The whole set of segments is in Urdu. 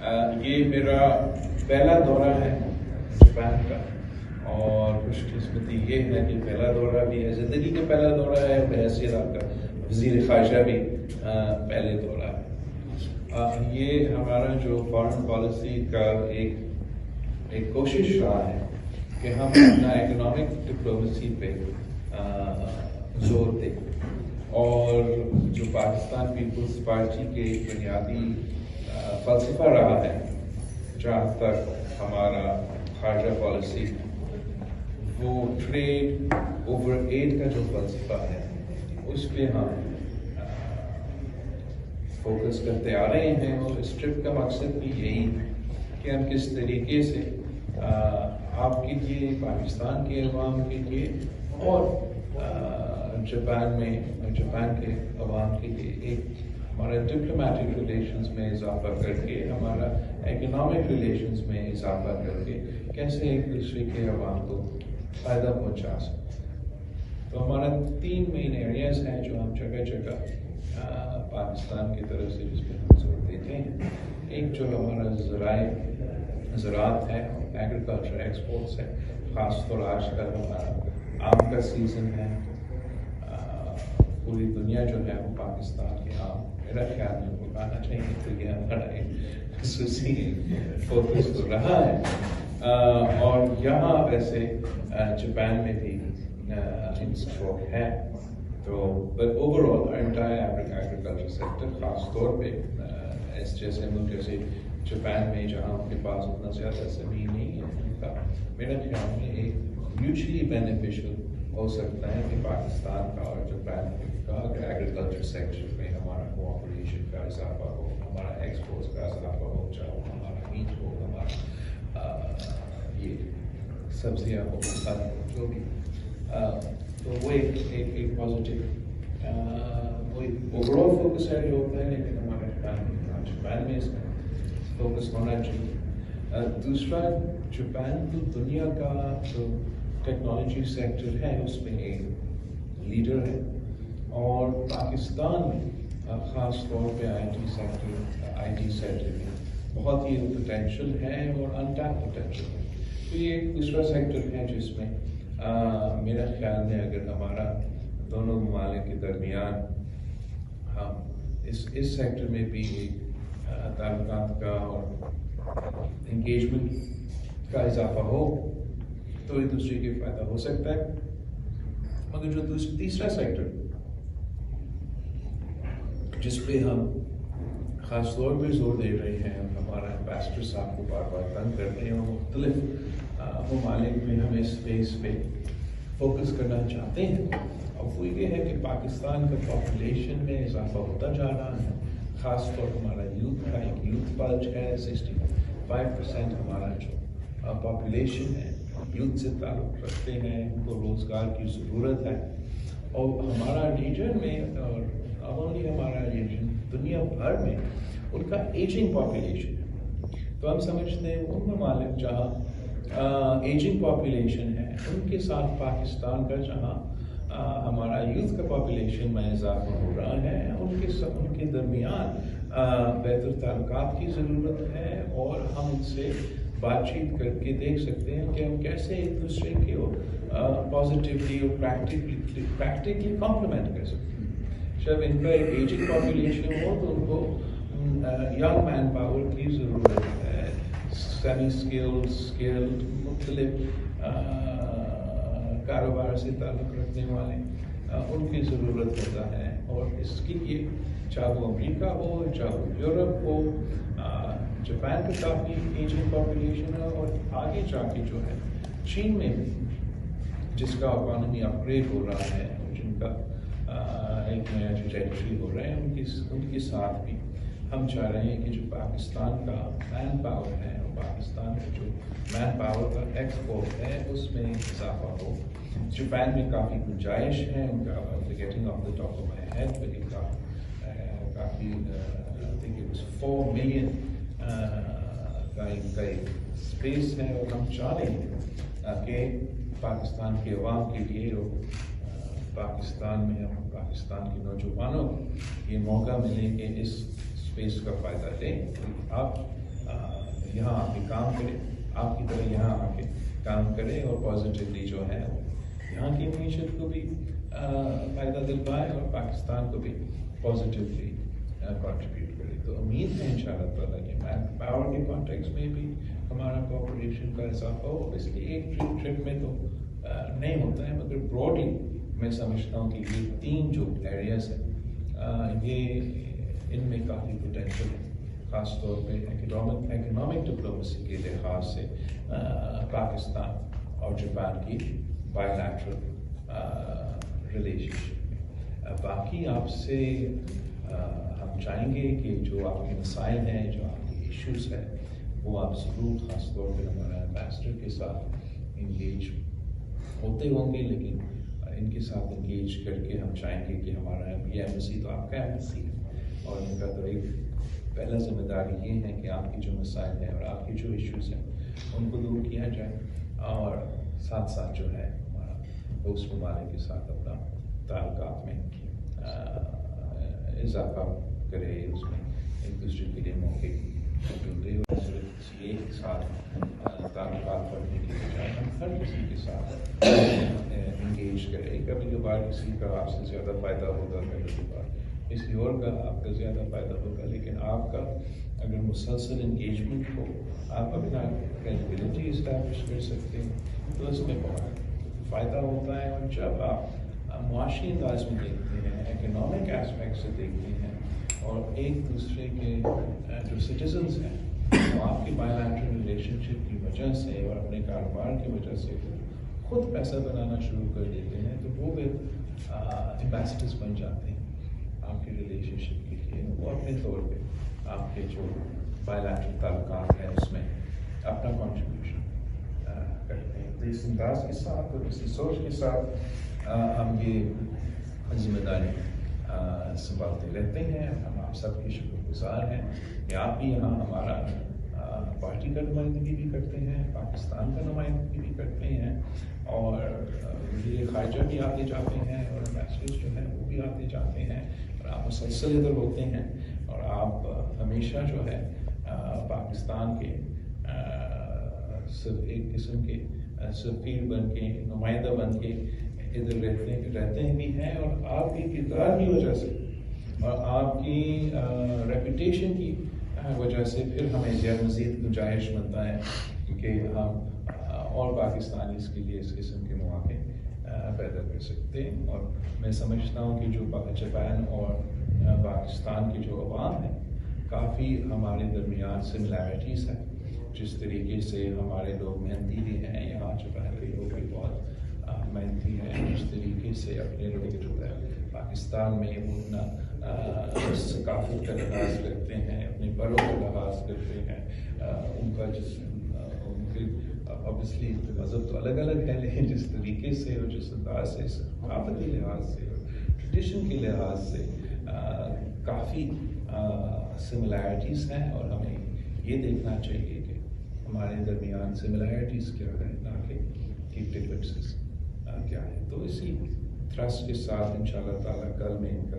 یہ میرا پہلا دورہ ہے جاپان کا، اور خوش قسمتی یہ ہے کہ پہلا دورہ بھی ہے، زندگی کا پہلا دورہ ہے، بحیثیت آپ کا وزیر خارجہ بھی پہلے دورہ ہے۔ یہ ہمارا جو فارن پالیسی کا ایک کوشش رہا ہے کہ ہم اپنا اکنامک ڈپلومیسی پہ زور دیں، اور جو پاکستان پیپلز پارٹی کے بنیادی فلسفہ رہا ہے جہاں تک ہمارا خارجہ پالیسی، وہ ٹریڈ اوور ایڈ کا جو فلسفہ ہے اس پہ ہم فوکس کرتے آ رہے ہیں، اور اس ٹرپ کا مقصد بھی یہی کہ ہم کس طریقے سے آپ کے لیے، پاکستان کے عوام کے لیے، اور جاپان کے عوام کے لیے ایک ہمارا ڈپلومیٹک ریلیشنز میں اضافہ کر کے، ہمارا اکنامک ریلیشنز میں اضافہ کر کے کیسے ایک دوسرے کے عوام کو فائدہ پہنچا سکتے۔ تو ہمارا 3 مین ایریاز ہیں جو ہم جگہ جگہ پاکستان کی طرف سے جس پہ ہم زور دیتے ہیں۔ ایک جو ہمارا زراعت ہے، ایگریکلچر ایکسپورٹس ہے، خاص طور آج کل ہمارا آم کا سیزن ہے، پوری دنیا جو ہے وہ پاکستان کے آم میرا خیال میں پکانا چاہیے، تو یہ ہمارا ایک خصوصی فوکس تو رہا ہے۔ اور یہاں ویسے جاپان میں بھی اسٹروک ہے، تو but over all entire agriculture sector, خاص طور پہ اس جیسے ملک جیسے جاپان میں جہاں ان کے پاس اتنا زیادہ زمین نہیں ہے، ان کا میرا خیال میں ایک میوچلی بینیفیشل ہو سکتا ہے کہ پاکستان کا اور جاپان کا ایگریکلچر سیکٹر میں ہمارا کوآپریشن کا اضافہ ہو، ہمارا ایکسپورٹس کا اضافہ ہو، چاہے ہمارا میٹ ہو، ہمارا یہ سبزیاں ہو، پھل ہو، جو بھی، تو وہ ایک پازیٹیو وہ ایک اوور آل فوکس ہے جو ہوتا ہے، لیکن ہمارے جاپان میں اس میں فوکس ہونا چاہیے۔ دوسرا، جاپان تو دنیا کا جو ٹیکنالوجی سیکٹر ہے اس میں ایک لیڈر ہے، اور پاکستان میں خاص طور پہ آئی ٹی سیکٹر میں بہت ہی پوٹینشیل ہے اور انٹیپ پوٹینشیل ہے۔ تو یہ ایک دوسرا سیکٹر ہے جس میں میرا خیال میں اگر ہمارا دونوں ممالک کے درمیان ہم اس سیکٹر میں بھی ایک تعلقات کا اور انگیجمنٹ کا اضافہ ہو تو ایک دوسرے کے فائدہ ہو سکتا ہے۔ مگر جو تیسرا سیکٹر جس پہ ہم خاص طور پہ زور دے رہے ہیں، ہمارا امبیسڈر صاحب کو بار بار تنگ کرتے ہیں، اور مختلف ممالک میں ہم اس اسپیس پہ فوکس کرنا چاہتے ہیں، اب وہ یہ ہے کہ پاکستان کا پاپولیشن میں اضافہ ہوتا جا رہا ہے، خاص طور ہمارا یوتھ کا ایک یوتھ بلج ہے، 65% ہمارا جو پاپولیشن ہے یوتھ سے تعلق رکھتے ہیں، ان کو روزگار کی ضرورت ہے، اور ہمارا ریجن میں، اور not only ہمارا ریجن، دنیا بھر میں ان کا ایجنگ پاپولیشن ہے۔ تو ہم سمجھتے ہیں ان ممالک جہاں ایجنگ پاپولیشن ہے ان کے ساتھ پاکستان کا جہاں ہمارا یوتھ کا پاپولیشن میں اضافہ ہو رہا ہے، ان کے درمیان بہتر تعلقات کی ضرورت ہے، اور ہم ان سے بات چیت کر کے دیکھ سکتے ہیں کہ ہم کیسے ایک دوسرے کے پازیٹیولی اور پریکٹیکلی کمپلیمنٹ کر سکتے ہیں۔ جب ان کا ایک ایجنگ پاپولیشن ہو تو ان کو ینگ مین پاور کی ضرورت ہے، سیمی اسکلڈ مختلف کاروبار سے تعلق رکھنے والے ان کی ضرورت ہوتا ہے، اور اس کے لیے چاہے وہ امریکہ ہو، چاہے وہ یورپ ہو، جاپان کا کافی ایجنگ پاپولیشن ہے، اور آگے جا کے جو ہے چین میں بھی جس کا اکانومی اپ گریڈ ہو رہا ہے، جن کا ایک نیا ٹریجیکٹری ہو رہا ہے، ان کے ساتھ بھی ہم چاہ رہے ہیں کہ جو پاکستان کا مین پاور ہے، اور پاکستان کا جو مین پاور کا ایکسپورٹ ہے اس میں اضافہ ہو۔ جاپان میں کافی گنجائش ہے، ان کا getting off the top of my head لیکن کافی 4 ملین کا ایک اسپیس ہے، اور ہم چاہ رہے ہیں کہ پاکستان کے عوام کے لیے پاکستان میں ہم پاکستان کے نوجوانوں کو یہ موقع ملے کہ اس اسپیس کا فائدہ لیں۔ آپ یہاں آ کے کام کرے، آپ کی طرح یہاں آ کے کام کرے اور پازیٹیولی جو ہے یہاں کی معیشت کو بھی فائدہ دلوائے اور پاکستان کو بھی پازیٹیولی کنٹریبیوٹ کرے. تو امید ہے انشاءاللہ تعالیٰ کہ مین پاور کے کانٹیکس میں بھی ہمارا کوآپریشن کا اضافہ ہو. اس لیے ایک ٹرپ میں تو نہیں ہوتا ہے، مگر براڈلی میں سمجھتا ہوں کہ یہ 3 جو ایریاز ہیں یہ ان میں کافی پوٹینشیل ہے، خاص طور پہ اکنامک ڈپلومیسی کے لحاظ سے پاکستان اور جاپان کی بائی لیٹرل ریلیشن شپ میں. باقی آپ سے ہم چاہیں گے کہ جو آپ کے مسائل ہیں، جو آپ کے ایشوز ہیں، وہ آپ ضرور خاص طور پہ ہمارا امبیسڈر کے ساتھ انگیج ہوتے ہوں گے، لیکن ان کے ساتھ انگیج کر کے ہم چاہیں گے کہ ہمارا یہ ایمبیسی تو آپ کا ایمبیسی ہے، اور ان کا تو ایک پہلا ذمہ داری یہ ہے کہ آپ کی جو مسائل ہیں اور آپ کی جو ایشوز ہیں ان کو دور کیا جائے، اور ساتھ ساتھ جو ہے ہمارا دوست ممالک کے ساتھ اپنا تعلقات میں اضافہ کرے، اس میں ایک دوسرے کے لیے موقع ڈھونڈے، اور صرف ایک ساتھ تعلقات رکھنے کی بجائے ہم ہر کسی کے ساتھ انگیج کرے. کبھی کبھار کسی کا آپ سے زیادہ فائدہ ہوگا، کبھی کبھار کسی اور کا آپ کا زیادہ فائدہ ہوگا، لیکن آپ کا اگر مسلسل انگیجمنٹ ہو، آپ اپنا کریڈیبلٹی اسٹیبلش کر سکتے ہیں، تو اس میں بہت فائدہ ہوتا ہے. اور جب آپ معاشی انداز میں دیکھتے ہیں، اکنامک ایسپیکٹ سے دیکھتے ہیں، اور ایک دوسرے کے جو سٹیزنز ہیں وہ آپ کی بائی لیٹرل ریلیشن شپ کی وجہ سے اور اپنے کاروبار کی وجہ سے خود پیسہ بنانا شروع کر دیتے ہیں، تو وہ بھی ایمبیسڈرز بن جاتے ہیں آپ کی ریلیشن شپ کے لیے. وہ اپنے طور پہ آپ کے جو بائی لیٹرل تعلقات ہیں اس میں اپنا کنٹریبیوشن کرتے ہیں. تو اس انداز کے ساتھ اور اسی سوچ کے ساتھ ہم یہ ذمہ داری سنبھالتے رہتے ہیں. ہم آپ سب کے شکر گزار ہیں کہ آپ بھی یہاں ہمارا پارٹی کا نمائندگی بھی کرتے ہیں، پاکستان کا نمائندگی بھی کرتے ہیں، اور وزیر خارجہ بھی آتے جاتے ہیں، اور امبیسڈرز جو ہیں وہ بھی آتے جاتے ہیں، اور آپ مسلسل ادھر ہوتے ہیں، اور آپ ہمیشہ جو ہے پاکستان کے صرف ایک قسم کے سفیر بن کے، نمائندہ بن کے ادھر رہتے بھی ہیں. اور آپ کی کردار کی وجہ سے اور آپ کی ریپوٹیشن کی وجہ سے پھر ہمیں زیادہ مزید گنجائش ملتا ہے کہ ہم اور پاکستانی اس کے لیے اس قسم کے مواقع پیدا کر سکتے ہیں. اور میں سمجھتا ہوں کہ جو جاپان اور پاکستان کی جو عوام ہیں کافی ہمارے درمیان سملیرٹیز ہیں. جس طریقے سے ہمارے لوگ محنتی بھی ہیں، یہاں جاپان کے لوگ بھی بہت محنتی ہیں، جس طریقے سے اپنے لوگ جو ہے پاکستان میں وہ اپنا ثقافت کا لحاظ کرتے ہیں، اپنے بڑوں کا لحاظ کرتے ہیں، ان کا ان کے اوبیسلی مذہب تو الگ الگ ہے، لیکن جس طریقے سے اور جس انداز سے ثقافتی لحاظ سے اور ٹریڈیشن کے لحاظ سے کافی سملیرٹیز ہیں. اور ہمیں یہ دیکھنا چاہیے کہ ہمارے درمیان سملیرٹیز کیا ہے، نہ کہ ڈفرینسز کیا ہے. تو اسی تھرسٹ کے ساتھ انشاءاللہ تعالیٰ کل میں ان کا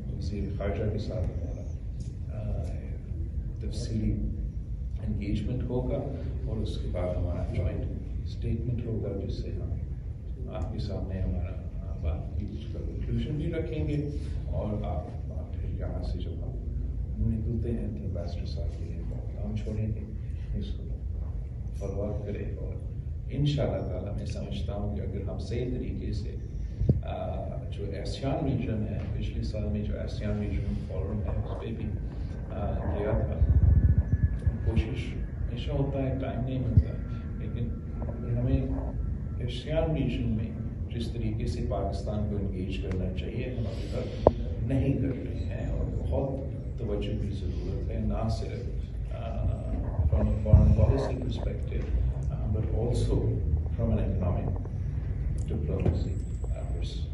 وزیر خارجہ کے ساتھ ہمارا تفصیلی انگیجمنٹ ہوگا، اور اس کے بعد ہمارا جوائنٹ اسٹیٹمنٹ ہوگا، جس سے ہم آپ کے سامنے ہمارا بات کی کا کنکلوژن بھی رکھیں گے. اور آپ پھر یہاں سے جب ہم نکلتے ہیں تو امبیسڈر صاحب کے لیے کام چھوڑیں گے، اس کو فالو اپ کرے. اور انشاءاللہ تعالیٰ میں سمجھتا ہوں کہ اگر ہم صحیح طریقے سے جو ایسیان ریجن ہے، پچھلے سال میں جو ایسیان ریجن فورم ہے اس پہ بھی گیا تھا. کوشش ہمیشہ ہوتا ہے، ٹائم نہیں ملتا، لیکن ہمیں ایسیان ریجن میں جس طریقے سے پاکستان کو انگیج کرنا چاہیے ہم ابھی تک نہیں کر رہے ہیں، اور بہت توجہ کی ضرورت ہے، نہ صرف from a foreign policy perspective but also from an economic diplomacy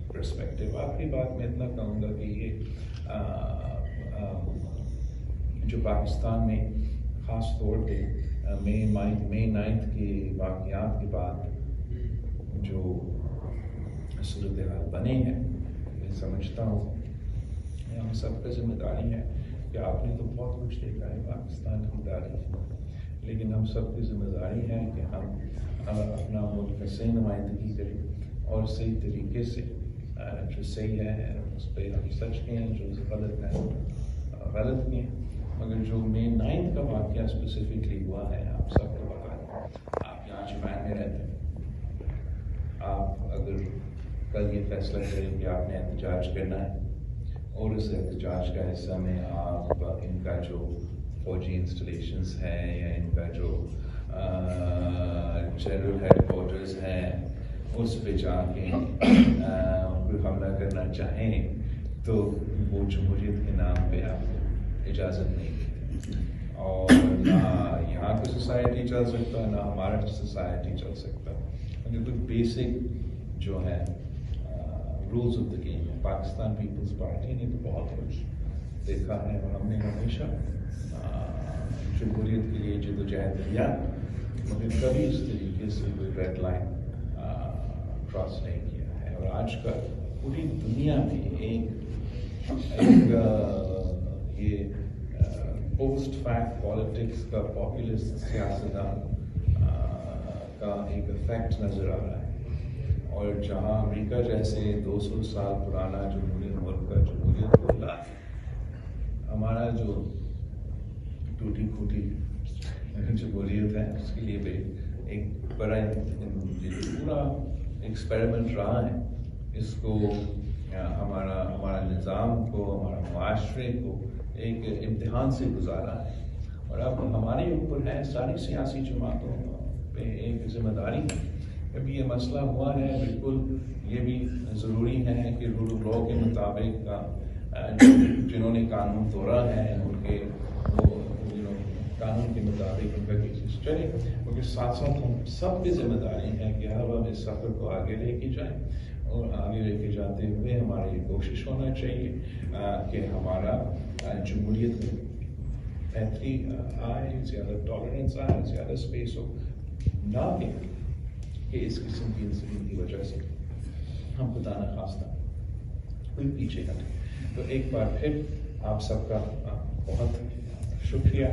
perspective. آخری بات میں اتنا کہوں گا کہ یہ جو پاکستان میں خاص طور پہ مئی 9 کے واقعات کے بعد جو صورتحال بنے ہیں، میں سمجھتا ہوں ہم سب کا ذمہ داری ہے کہ آپ نے تو بہت کچھ دیکھا ہے پاکستان کی تاریخ لیکن ہم سب کی ذمہ داری ہے کہ ہم اپنا ملک کا صحیح نمائندگی کریں اور صحیح طریقے سے جو صحیح ہے اس پہ ہم سچ کہیں، جو غلط ہے غلط کہیں. مگر جو مئی 9 کا واقعہ اسپیسیفکلی ہوا ہے آپ سب کو پتا ہے. آپ یہاں جاپان میں رہتے ہیں، آپ اگر کل یہ فیصلہ کریں کہ آپ نے احتجاج کرنا ہے اور اس احتجاج کا حصہ میں آپ ان کا جو فوجی انسٹالیشنز ہیں یا ان کا جو جنرل ہیڈ کوارٹرز ہیں اس پہ جا کے کوئی حملہ کرنا چاہیں تو وہ جمہوریت کے نام پہ آپ کو اجازت نہیں دیتے، اور نہ یہاں کی سوسائٹی چل سکتا نہ ہمارا سوسائٹی چل سکتا. کیونکہ کوئی بیسک جو ہے رولز آف دا گیم ہے. پاکستان پیپلز پارٹی نے تو بہت کچھ دیکھا ہے اور ہم نے ہمیشہ جمہوریت کے لیے جدوجہد کیا، مگر کبھی اس طریقے سے کوئی ریڈ لائن کراس نہیں کیا ہے. اور آج کل پوری دنیا میں ایک یہ پوسٹ فیکٹ پالیٹکس کا پاپولسٹ سیاستدان کا ایک افیکٹ نظر آ رہا ہے. اور جہاں امریکہ جیسے 200 سال پرانا جمہوری ملک کا جمہوریت کو لا، ہمارا جو ٹوٹی پھوٹی جمہوریت ہے اس کے لیے بھی ایک بڑا پورا ایکسپیریمنٹ رہا ہے. اس کو ہمارا نظام کو، ہمارا معاشرے کو ایک امتحان سے گزارا ہے. اور اب ہمارے اوپر ہے، ساری سیاسی جماعتوں پہ ایک ذمہ داری ہے. ابھی یہ مسئلہ ہوا ہے، بالکل یہ بھی ضروری ہے کہ رول آف لاء کے مطابق جنہوں نے قانون توڑا ہے ان کے وہ قانون کے مطابق ان کا کیسز چلے. کیونکہ ساتھ ساتھ ہم سب کی ذمہ داری ہے کہ اب ہم اس سفر کو آگے لے کے جائیں، اور آگے لے کے جاتے ہوئے ہماری یہ کوشش ہونا چاہیے کہ ہمارا جمہوریت میں بہتری آئے، زیادہ ٹالرنس آئے، زیادہ اسپیس ہو، نہ کہ اس قسم کی انسیڈنٹ کی وجہ سے ہم خدا نخواستہ کوئی پیچھے ہٹے. تو ایک بار پھر آپ سب کا بہت شکریہ.